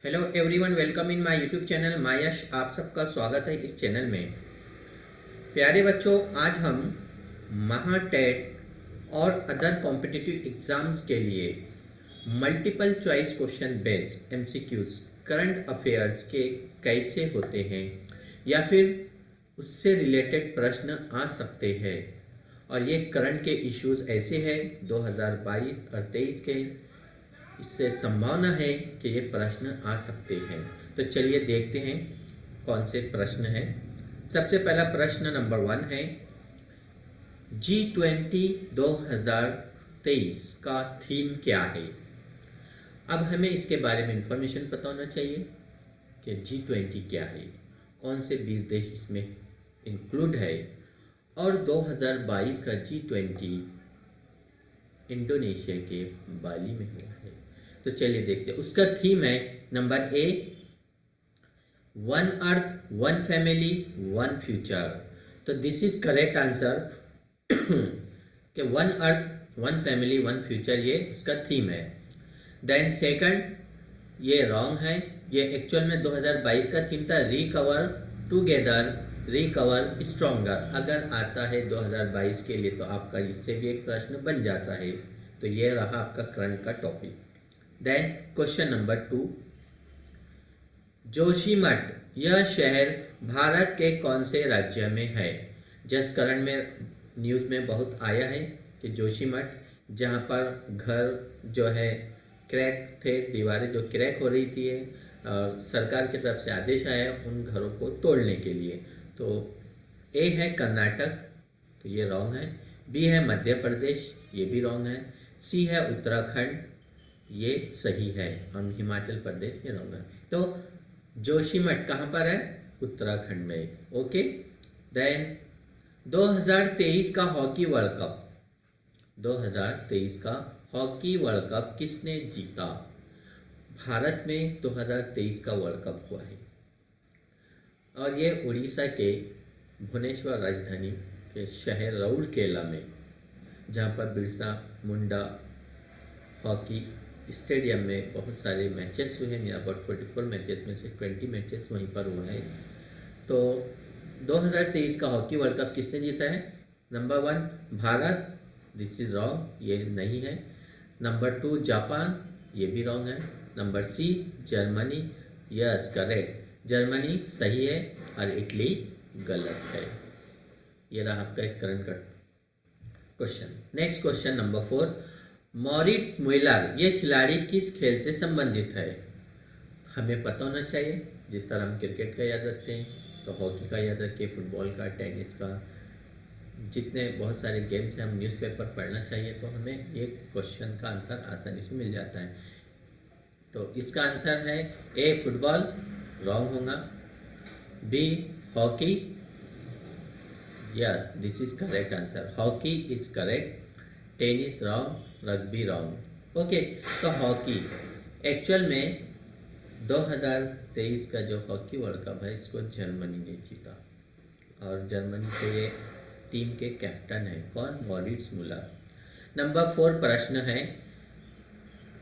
Hello everyone, welcome in my YouTube channel Mayash. आप सबका स्वागत है इस चैनल में। प्यारे बच्चों, आज हम महाटेट और अदर कॉम्पिटिटिव एग्जाम्स के लिए multiple choice question based MCQs current affairs के कैसे होते हैं या फिर उससे रिलेटेड प्रश्न आ सकते हैं। और ये करंट के इश्यूज ऐसे हैं 2022 और 23 के, इससे संभावना है कि ये प्रश्न आ सकते हैं। तो चलिए देखते हैं कौन से प्रश्न हैं। सबसे पहला प्रश्न नंबर 1 है, G20 2023 का थीम क्या है। अब हमें इसके बारे में इंफॉर्मेशन पता होना चाहिए कि G20 क्या है, कौन से 20 देश इसमें इंक्लूड है, और 2022 का G20 इंडोनेशिया के बाली में हुआ है। तो चलिए देखते हैं। उसका थीम है number A, one earth one family one future. तो दिस इज करेक्ट आंसर कि one earth one family one future ये उसका थीम है। देन सेकंड, ये रॉन्ग है। ये एक्चुअल में 2022 का थीम था रिकवर टुगेदर रिकवर स्ट्रॉन्गर। अगर आता है 2022 के लिए तो आपका इससे भी एक प्रश्न बन जाता है। तो ये रहा आपका करंट का topic. Then question number 2, Joshimath यह शहर भारत के कौन से राज्य में है। जस्ट करंट में न्यूज़ में बहुत आया है कि जोशीमठ, जहाँ पर घर जो है क्रैक थे, दीवारें जो क्रैक हो रही थी, और सरकार की तरफ से आदेश आया उन घरों को तोड़ने के लिए। तो ए है कर्नाटक, तो ये रॉन्ग है। बी है मध्य प्रदेश, ये भी रॉन्ग है। सी है उत्तराखंड, ये सही है। और हिमाचल प्रदेश ये रॉन्ग है। तो जोशीमठ कहाँ पर है? उत्तराखंड में। ओके। देन 2023 का हॉकी वर्ल्ड कप, 2023 का हॉकी वर्ल्ड कप किसने जीता? भारत में 2023 का वर्ल्ड कप हुआ है और ये उड़ीसा के भुवनेश्वर राजधानी के शहर राउरकेला में, जहाँ पर बिरसा मुंडा हॉकी स्टेडियम में बहुत सारे मैचेस हुए हैं। अबाउट 44 मैचेस में से 20 मैचेस वहीं पर हुआ है। तो 2023 का हॉकी वर्ल्ड कप किसने जीता है? Number 1 Bharat, this is wrong, ये नहीं है। नंबर 2 जापान, ये भी रॉन्ग है। Number C Germany, yes correct, Germany सही है और इटली गलत है। ये रहा आपका एक करंट का question. Next question number 4, Moritz Muller ये खिलाड़ी किस खेल से संबंधित है? हमें पता होना चाहिए। जिस तरह हम क्रिकेट का याद रखते हैं तो हॉकी का याद रखिए, फुटबॉल का, टेनिस का, जितने बहुत सारे गेम्स हैं हम न्यूज़पेपर पढ़ना चाहिए, तो हमें ये क्वेश्चन का आंसर आसानी से मिल जाता है। तो इसका आंसर है ए फुटबॉल, रॉन्ग होगा। B hockey, yes this is correct answer, hockey is correct. Tennis wrong, rugby wrong. Okay, तो हॉकी एक्चुअल में 2023 का जो हॉकी वर्ल्ड कप है इसको जर्मनी ने जीता, और जर्मनी के ये टीम के कैप्टन है कौन? मॉरिट्स मुलर। नंबर 4 प्रश्न है,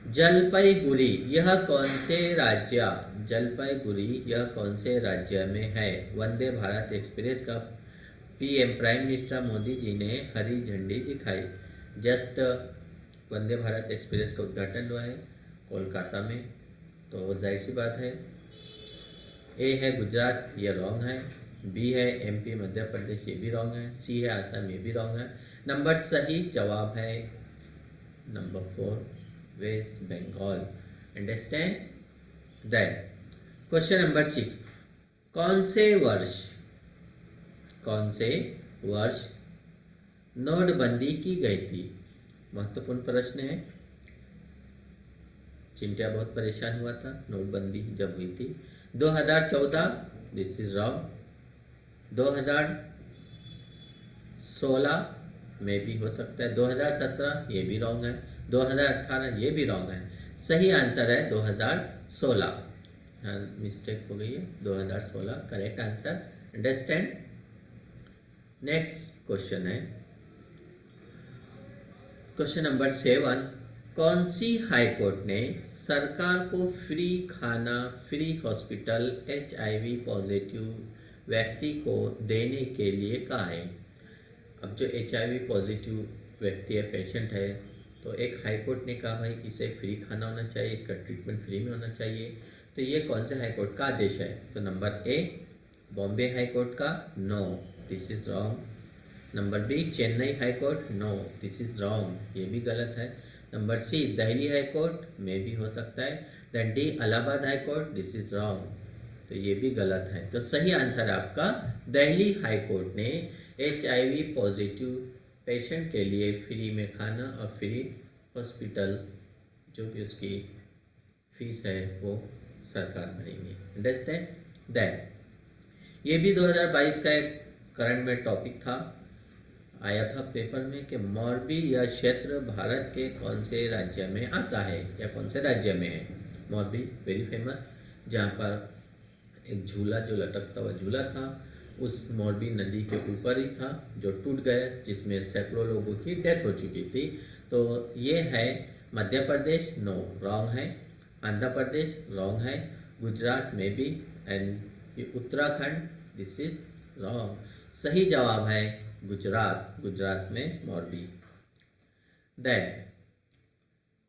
जलपाईगुड़ी यह कौन से राज्य, जलपाईगुड़ी यह कौन से राज्य में है? वंदे भारत एक्सप्रेस का PM prime minister Modi ji ने हरी झंडी दिखाई। जस्ट वंदे भारत एक्सप्रेस का उद्घाटन हुआ है कोलकाता में, तो जाहिर सी बात है ए है गुजरात, ये रॉन्ग है। बी है एमपी मध्य प्रदेश, ये भी रॉन्ग है। सी है आसाम, ये भी रॉन्ग है। नंबर सही जवाब है number 4 West Bengal. Understand. Then question number 6, कौन से वर्ष नोटबंदी की गई थी? महत्वपूर्ण प्रश्न है। चिंटिया बहुत परेशान हुआ था नोटबंदी जब हुई थी। 2014, दिस इज रॉन्ग। 2016 में भी हो सकता है। 2017 ये भी रॉन्ग है। 2018 ये भी रॉन्ग है। सही आंसर है 2016। हाँ, मिस्टेक हो गई है, 2016 correct answer. Understand. Next question है क्वेश्चन नंबर 7, कौन सी हाई कोर्ट ने सरकार को फ्री खाना, फ्री हॉस्पिटल HIV पॉजिटिव व्यक्ति को देने के लिए कहा है? अब जो HIV पॉजिटिव व्यक्ति है, पेशेंट है, तो एक हाई कोर्ट ने कहा भाई इसे फ्री खाना होना चाहिए, इसका ट्रीटमेंट फ्री में होना चाहिए। तो ये कौन से हाई कोर्ट का आदेश है? तो number A Bombay high court का, no this is wrong. Number B Chennai high court, no this is wrong, ये भी गलत है। Number C Delhi high court में भी हो सकता है। Then D Allahabad high court, this is wrong, तो ये भी गलत है। तो सही आंसर है आपका दिल्ली हाई कोर्ट ने HIV पॉजिटिव पेशेंट के लिए फ्री में खाना और फ्री हॉस्पिटल जो भी उसकी फीस है वो सरकार भरेंगे। अंडरस्टैंड? देन ये भी 2022 का एक करंट में टॉपिक था, आया था पेपर में कि मोरबी यह क्षेत्र भारत के कौन से राज्य में आता है या कौन से राज्य में है। मोरबी वेरी फेमस, जहाँ पर एक झूला जो लटकता हुआ झूला था उस मोरबी नदी के ऊपर ही था, जो टूट गया, जिसमें सैकड़ों लोगों की डेथ हो चुकी थी। तो ये है मध्य प्रदेश, नो रॉन्ग है। आंध्र प्रदेश रॉन्ग है। गुजरात में भी, एंड ये उत्तराखंड, दिस इज रॉन्ग। सही जवाब है गुजरात, गुजरात में मोरबी। देन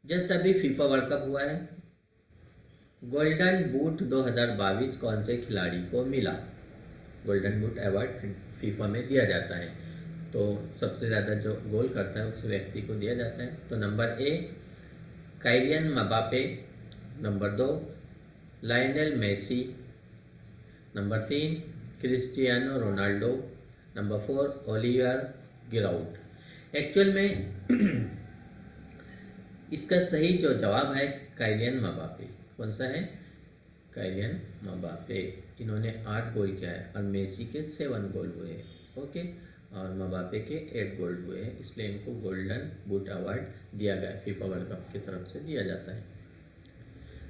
जस्ट अभी फीफा वर्ल्ड कप हुआ है, गोल्डन बूट 2022 कौन से खिलाड़ी को मिला? गोल्डन बूट अवार्ड फीफा में दिया जाता है, तो सबसे ज़्यादा जो गोल करता है उस व्यक्ति को दिया जाता है। तो number A Kylian Mbappe, number 2 Lionel Messi, number 3 Cristiano Ronaldo, number 4 Olivier Giroud. Actual में इसका सही जो जवाब है काइलियन मबापे। कौन सा है? काइलियन मबापे। इन्होंने 8 गोल किया है और मेसी के 7 गोल हुए हैं, ओके, और मबापे के 8 गोल हुए हैं, इसलिए इनको गोल्डन बूट अवार्ड दिया गया, फीफा वर्ल्ड कप की तरफ से दिया जाता है।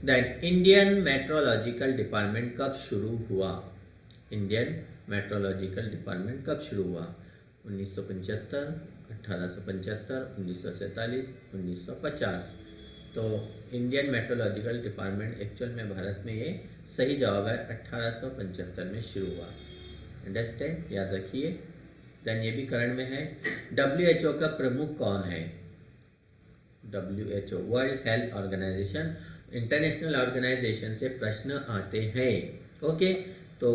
देन इंडियन मेट्रोलॉजिकल डिपार्टमेंट कब शुरू हुआ? इंडियन मेट्रोलॉजिकल डिपार्टमेंट कब शुरू हुआ? 1975, 1875, 1947, 1950। तो इंडियन मेट्रोलॉजिकल डिपार्टमेंट एक्चुअल में भारत में ये सही जवाब है 1875 में शुरू हुआ। अंडरस्टैंड? याद रखिए। देन ये भी करंट में है, WHO का प्रमुख कौन है? WHO World Health Organization, international organization से प्रश्न आते हैं, ओके। तो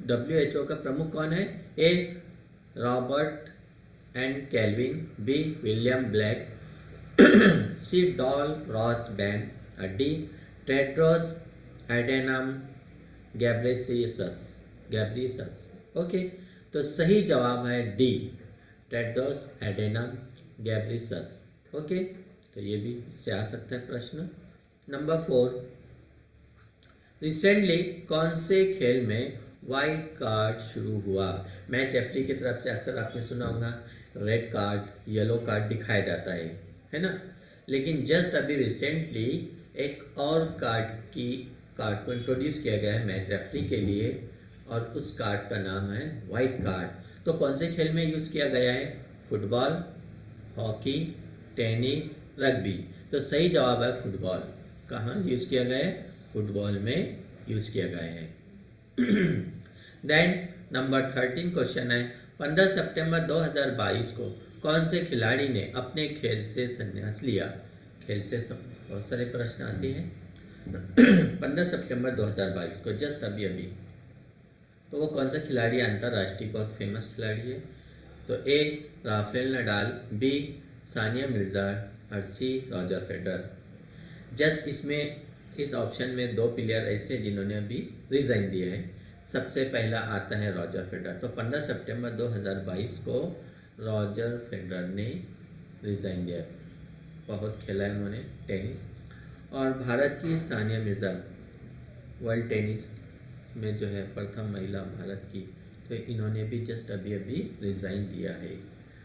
WHO का प्रमुख कौन है? A Robert and Calvin, B William Black, C Doll Ross Ban, D Tedros Adhanom Ghebreyesus, okay. तो सही जवाब है D Tedros Adhanom Ghebreyesus, okay. तो ये भी इससे आ सकता है प्रश्न। नंबर 4 रिसेंटली कौन से खेल में वाइट कार्ड शुरू हुआ? मैच रेफरी की तरफ से अक्सर आपने सुना होगा रेड कार्ड, येलो कार्ड दिखाया जाता है ना। लेकिन जस्ट अभी रिसेंटली एक और कार्ड को इंट्रोड्यूस किया गया है मैच रेफरी के लिए, और उस कार्ड का नाम है वाइट कार्ड। तो कौन से खेल में यूज़ किया गया है? Football, hockey, tennis, rugby. तो सही जवाब है फुटबॉल। कहाँ यूज़ किया गया है? फुटबॉल में यूज़ किया गया है। देन नंबर 13 क्वेश्चन है, 15 सितंबर 2022 को कौन से खिलाड़ी ने अपने खेल से संन्यास लिया? खेल से बहुत सारे प्रश्न आते हैं। 15 सितंबर 2022 को जस्ट अभी तो वो कौन सा खिलाड़ी अंतर्राष्ट्रीय बहुत फेमस खिलाड़ी है? तो A Rafael Nadal, B Sania Mirza और सी रॉजर फेडरर। जस्ट इसमें इस ऑप्शन में 2 प्लेयर ऐसे जिन्होंने अभी रिज़ाइन दिए हैं। सबसे पहला आता है रॉजर फेडरर। तो 15 सितंबर 2022 को रॉजर फेडरर ने रिज़ाइन दिया। बहुत खेला है उन्होंने टेनिस। और भारत की सानिया मिर्ज़ा वर्ल्ड टेनिस में जो है प्रथम महिला भारत की, तो इन्होंने भी जस्ट अभी रिज़ाइन दिया है।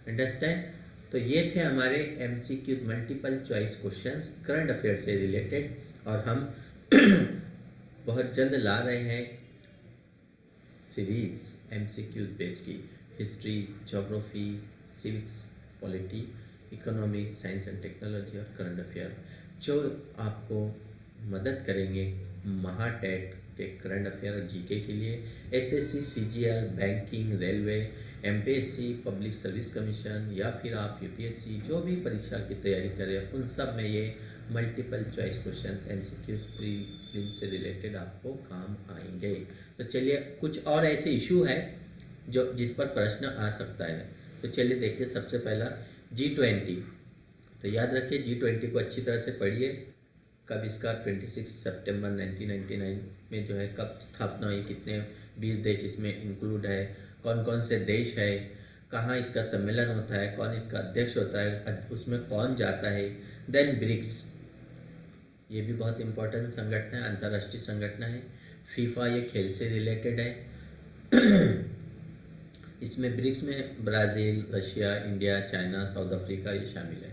अंडरस्टैंड? तो ये थे हमारे MCQs multiple choice questions current affair से रिलेटेड, और हम बहुत जल्द ला रहे हैं सीरीज़ MCQs बेस की, history, geography, civics, polity, economy, science and technology और करंट अफेयर, जो आपको मदद करेंगे महाटेट के करंट अफेयर और जीके के लिए। SSC, CGL, banking, railway, MPSC, public service commission, या फिर आप यूपीएससी जो भी परीक्षा की तैयारी करें, उन सब में ये multiple choice question, MCQs, prelim से रिलेटेड आपको काम आएंगे। तो चलिए, कुछ और ऐसे इशू है जो जिस पर प्रश्न आ सकता है। तो चलिए देखते हैं। सबसे पहला G20। तो याद रखिए G20 को अच्छी तरह से पढ़िए। कब इसका 26 सितंबर 1999 में जो है कब स्थापना हुई, कितने 20 देश इसमें इंक्लूड है, कौन कौन से देश है, कहाँ इसका सम्मेलन होता है, कौन इसका अध्यक्ष होता है, उसमें कौन जाता है। देन ब्रिक्स, ये भी बहुत इंपॉर्टेंट संगठन है, अंतर्राष्ट्रीय संगठन है। फीफा, ये खेल से रिलेटेड है। इसमें ब्रिक्स में Brazil, Russia, India, China, South Africa ये शामिल है।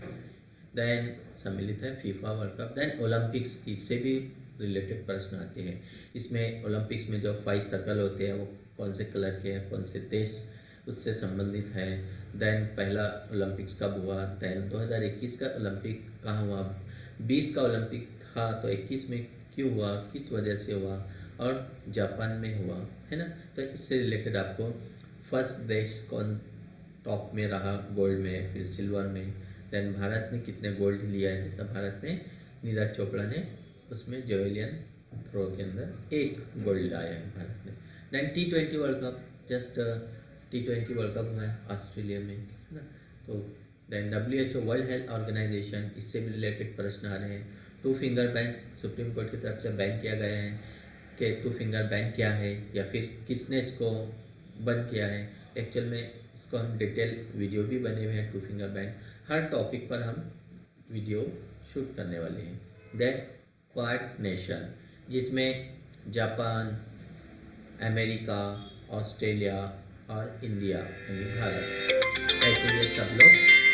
देन सम्मिलित है FIFA World Cup. Then Olympics, इससे भी रिलेटेड प्रश्न आते हैं। इसमें ओलंपिक्स में जो 5 सर्कल होते हैं वो कौन से कलर के हैं, कौन से देश उससे संबंधित है। देन पहला ओलंपिक्स कब हुआ। देन 2021 का ओलंपिक कहाँ हुआ। 20 का ओलंपिक था तो 21 में क्यों हुआ, किस वजह से हुआ, और जापान में हुआ, है ना। तो इससे रिलेटेड आपको फर्स्ट देश कौन टॉप में रहा गोल्ड में, फिर सिल्वर में। देन भारत ने कितने गोल्ड लिया है, जैसा भारत ने, नीरज चोपड़ा ने उसमें जेवलियन थ्रो के अंदर 1 गोल्ड लाया है भारत ने। Then T20 World Cup, just T20 World Cup हुआ है ऑस्ट्रेलिया में, है ना। तो then WHO World Health Organization, इससे भी रिलेटेड प्रश्न आ रहे हैं। 2 फिंगर बैन, सुप्रीम कोर्ट की तरफ से बैन किया गया है कि 2 फिंगर बैन क्या है, या फिर किसने इसको बंद किया है। एक्चुअल में इसको हम डिटेल वीडियो भी बने हुए हैं 2 फिंगर बैन, हर टॉपिक पर हम वीडियो शूट करने वाले हैं। देन क्वाड नेशन, जिसमें जापान, अमेरिका, ऑस्ट्रेलिया और इंडिया यानी भारत, ऐसे ये सब लोग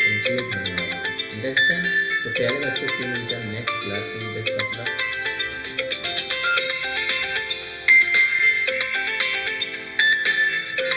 इंक्लूड होने वाले हैं। अंडरस्टैंड। तो प्यारे बच्चों, फिर मिलकर नेक्स्ट क्लास में। Best of luck.